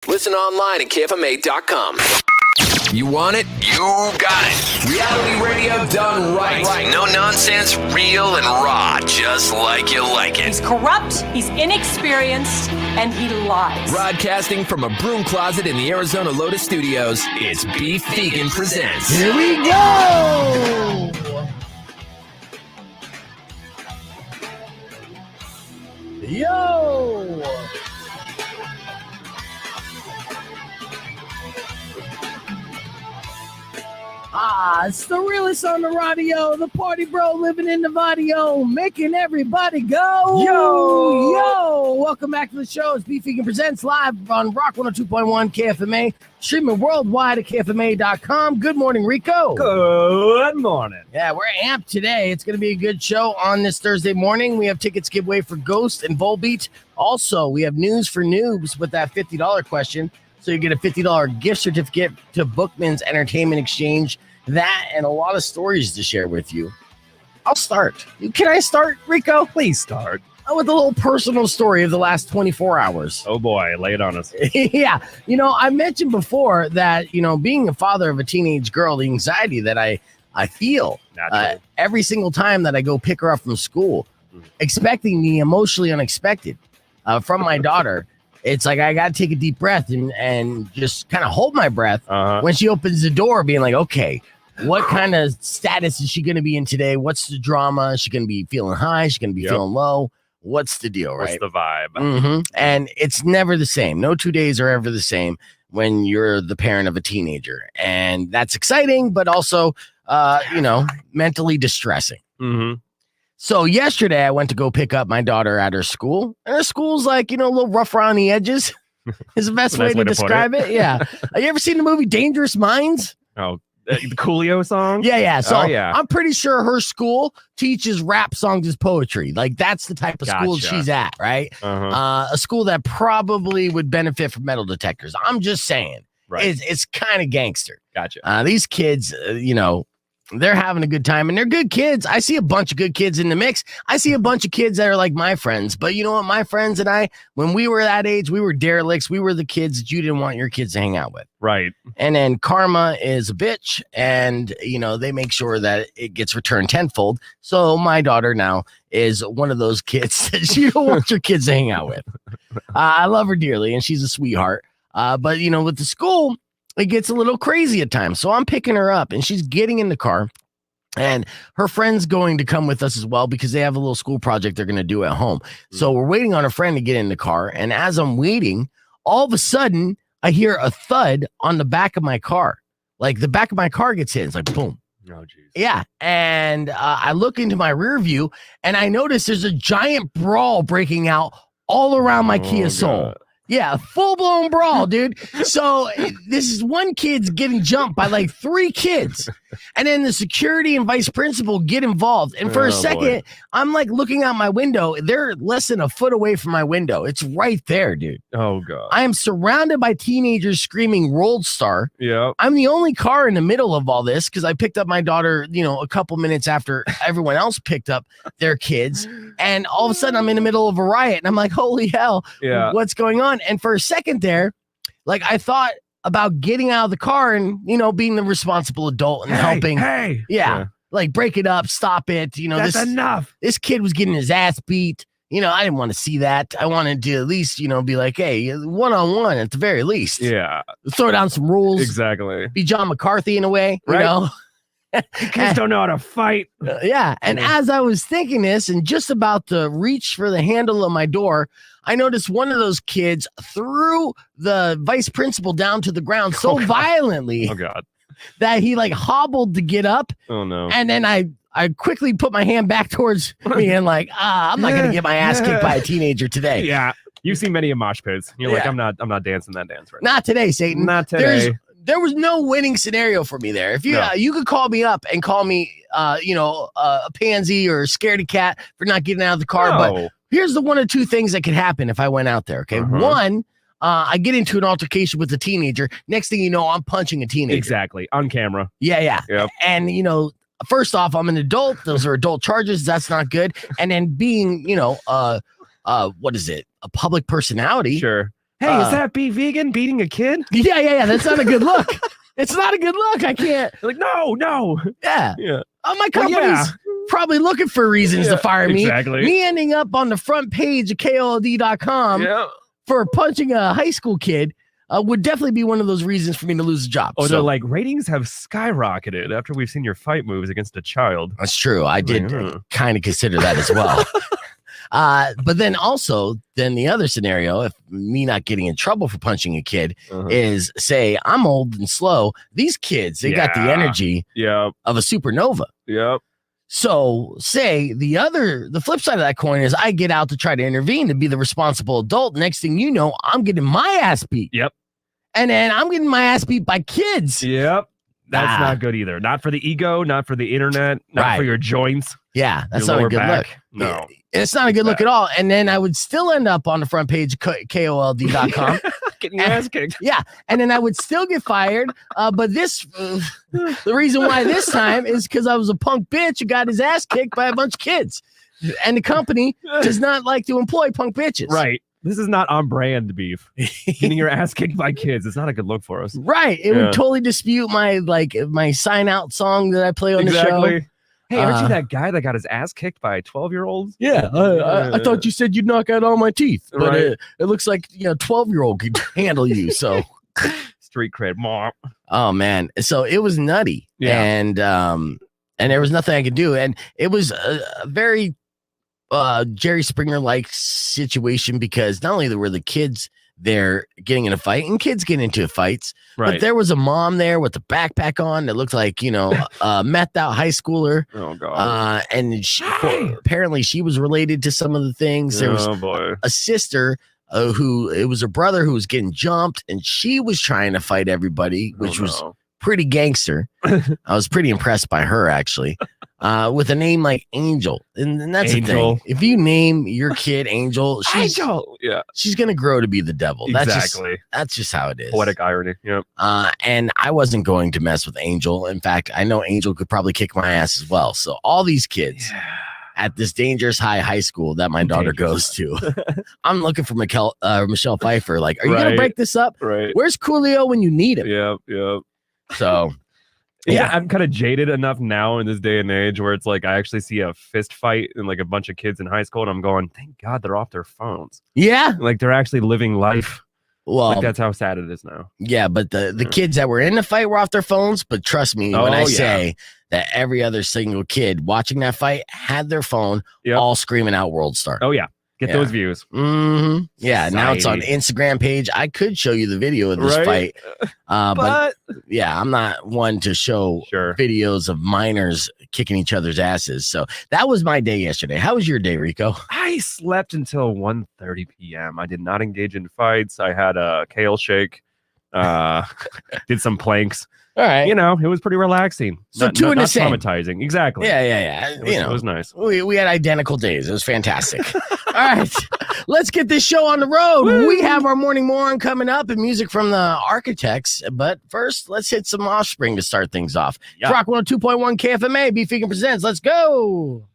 Listen online at KFMA.com. You want it? You got it. Reality radio done right. No nonsense, real and raw, just like you like it. He's corrupt, he's inexperienced, and he lies. Broadcasting from a broom closet in the Arizona Lotus Studios, it's Beef Vegan Presents. Here we go! Yo! It's the realest on the radio, the party bro living in the vadio, making everybody go. Yo! Welcome back to the show. It's Beef Vegan Presents live on Rock 102.1 KFMA, streaming worldwide at KFMA.com. Good morning, Rico. Good morning. Yeah, we're amped today. It's going to be a good show on this Thursday morning. We have tickets giveaway for Ghost and Volbeat. Also, we have news for noobs with that $50 question. So you get a $50 gift certificate to Bookman's Entertainment Exchange. That and a lot of stories to share with you. I'll start. Can I start, Rico? Please start. With a little personal story of the last 24 hours. Oh boy, lay it on us. Yeah. I mentioned before that, being a father of a teenage girl, the anxiety that I feel every single time that I go pick her up from school, expecting the emotionally unexpected from my daughter. It's like I got to take a deep breath and just kind of hold my breath when she opens the door, being like, okay, what kind of status is she going to be in today? What's the drama? Is she going to be feeling high? Is she going to be feeling low? What's the deal, right? What's the vibe? Mm-hmm. And it's never the same. No 2 days are ever the same when you're the parent of a teenager. And that's exciting, but also, mentally distressing. Mm-hmm. So yesterday I went to go pick up my daughter at her school. And her school's like, a little rough around the edges is the best way to describe it. Yeah. Have you ever seen the movie Dangerous Minds? Oh, the Coolio song? Yeah. So I'm pretty sure her school teaches rap songs as poetry. Like that's the type of school she's at, right? A school that probably would benefit from metal detectors. I'm just saying. Right. It's kind of gangster. Gotcha. These kids, they're having a good time and they're good kids. I see a bunch of good kids in the mix. I see a bunch of kids that are like my friends. But you know what? My friends and I, when we were that age, we were derelicts. We were the kids that you didn't want your kids to hang out with. Right. And then karma is a bitch. And, they make sure that it gets returned tenfold. So my daughter now is one of those kids that you don't want your kids to hang out with. I love her dearly and she's a sweetheart. But, with the school, it gets a little crazy at times. So I'm picking her up and she's getting in the car and her friend's going to come with us as well because they have a little school project they're going to do at home. So we're waiting on her friend to get in the car. And as I'm waiting, all of a sudden I hear a thud on the back of my car. Like the back of my car gets hit. It's like, boom. Oh, geez. Yeah. And I look into my rear view and I notice there's a giant brawl breaking out all around my Kia Soul. God. Yeah, full-blown brawl, dude. So this is one kid's getting jumped by like 3 kids. And then the security and vice principal get involved. And for a second, I'm like looking out my window. They're less than a foot away from my window. It's right there, dude. Oh, God. I am surrounded by teenagers screaming Worldstar. Yeah. I'm the only car in the middle of all this because I picked up my daughter, a couple minutes after everyone else picked up their kids. And all of a sudden, I'm in the middle of a riot. And I'm like, holy hell, what's going on? And for a second there, like I thought about getting out of the car and, being the responsible adult and helping. Hey. Yeah. Like break it up, stop it. That's enough. This kid was getting his ass beat. I didn't want to see that. I wanted to at least, be like, hey, one-on-one at the very least. Yeah. Throw down some rules. Exactly. Be John McCarthy in a way, right? Kids don't know how to fight. Yeah. And as I was thinking this and just about to reach for the handle of my door, I noticed one of those kids threw the vice principal down to the ground so violently that he like hobbled to get up. Oh, no. And then I quickly put my hand back towards me and like, I'm not going to get my ass kicked by a teenager today. Yeah. You've seen many mosh pits. You're like, I'm not dancing that dance right now. Not today, Satan. Not today. There was no winning scenario for me there. If you you could call me up and call me a pansy or a scaredy cat for not getting out of the car, but here's the one or two things that could happen if I went out there. Okay, one, I get into an altercation with a teenager. Next thing you know, I'm punching a teenager. Exactly, on camera. Yeah. Yep. And first off, I'm an adult. Those are adult charges. That's not good. And then being what is it? A public personality. Sure. Hey, is that Be Vegan beating a kid? Yeah. That's not a good look. It's not a good look. I can't. They're like, no. Yeah. Yeah. My company's probably looking for reasons to fire me. Exactly. Me ending up on the front page of KOLD.com for punching a high school kid would definitely be one of those reasons for me to lose a job. Oh, they're like, ratings have skyrocketed after we've seen your fight moves against a child. That's true. I did kind of consider that as well. But then also, the other scenario, if me not getting in trouble for punching a kid is, say, I'm old and slow. These kids, they got the energy of a supernova. Yep. So say the flip side of that coin is I get out to try to intervene to be the responsible adult. Next thing you know, I'm getting my ass beat. Yep. And then I'm getting my ass beat by kids. Yep. That's not good either. Not for the ego, not for the internet, not for your joints. Yeah, that's not a good look. No. It's not a good look at all. And then I would still end up on the front page of KOLD.com. Getting your ass kicked. Yeah. And then I would still get fired. But the reason why this time is because I was a punk bitch who got his ass kicked by a bunch of kids. And the company does not like to employ punk bitches. Right. This is not on brand beef. Getting your ass kicked by kids. It's not a good look for us. Right. It would totally dispute my sign out song that I play on the show. Hey, aren't you that guy that got his ass kicked by 12-year-olds? Yeah. I thought you said you'd knock out all my teeth. But it looks like 12-year-old could handle you. So street cred. Oh, man. So it was nutty. Yeah. And there was nothing I could do. And it was a very Jerry Springer-like situation because not only were the kids there getting in a fight, and kids get into fights, but there was a mom there with a backpack on that looked like, a methed out high schooler. Oh, God. And apparently she was related to some of the things. There was a sister it was her brother who was getting jumped, and she was trying to fight everybody, which was pretty gangster. I was pretty impressed by her, actually. With a name like Angel. And that's the thing. If you name your kid Angel, she's going to grow to be the devil. Exactly. That's just how it is. Poetic irony. Yep. And I wasn't going to mess with Angel. In fact, I know Angel could probably kick my ass as well. So all these kids at this dangerous high school that my daughter goes to, I'm looking for Michelle Pfeiffer. Like, are you going to break this up? Right. Where's Coolio when you need him? Yep. So... Yeah, I'm kind of jaded enough now in this day and age where it's like I actually see a fist fight and like a bunch of kids in high school, and I'm going, thank God they're off their phones. Yeah, like they're actually living life. Well, like that's how sad it is now. Yeah, but the kids that were in the fight were off their phones. But trust me when I say that every other single kid watching that fight had their phone, all screaming out Worldstar. Oh yeah. Get those views. Mm-hmm. Yeah, now it's on Instagram page. I could show you the video of this fight. But I'm not one to show videos of minors kicking each other's asses. So that was my day yesterday. How was your day, Rico? I slept until 1:30 p.m. I did not engage in fights. I had a kale shake. Did some planks. All right. It was pretty relaxing. So not traumatizing. Exactly. Yeah. It was nice. We had identical days. It was fantastic. All right. Let's get this show on the road. Woo! We have our Morning Moron coming up and music from the Architects. But first, let's hit some Offspring to start things off. Rock 102.1 KFMA, Beef Vegan Presents. Let's go.